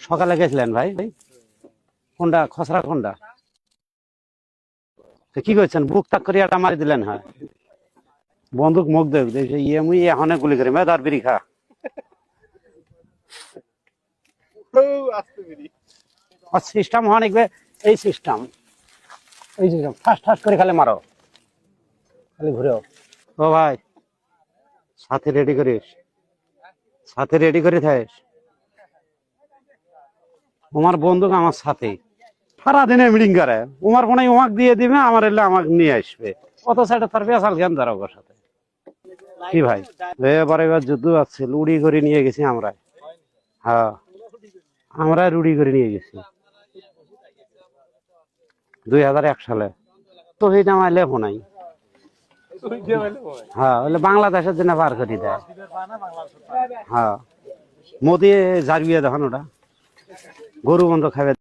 সকালে গেছিলেন ভাই? কোনটা খসড়া কোনটা? কি করছেন? বুক তাক করে একটা মারি দিলেন। হ্যাঁ, বন্দুক মুখ দেখ ইয়ে মুই এখন গুলি করি মেদার বিড়ি খা। সিস্টেম অনেক এই সিস্টেম ঠাস ঠাস করে খালি মারো, খালি ঘুরেও। ও ভাই, সাথে রেডি করিস, সাথে রেডি করে থাকিস। তোমার বন্দুক আমার সাথে সারাদিনে মিটিং করে। তোমার ফোনে ওমাক দিয়ে দিবে, আমার এলে আমাকে নিয়ে আসবে। অত সাইডে তার বেসাল জ্ঞান ধরা ওর সাথে। কি ভাই, এবার যুদ্ধ আছে, লুড়ি করে নিয়ে গেছি আমরা। হ্যাঁ, আমরা রুড়ি করে নিয়ে গেছি 2001 সালে। তো সেইটা আমার লেখো নাই। হ্যাঁ, বাংলাদেশের জন্য পার করে দেয়। হ্যাঁ, মোদি জারিয়ে দেখুন ওটা গরু বন্ধ খাবে।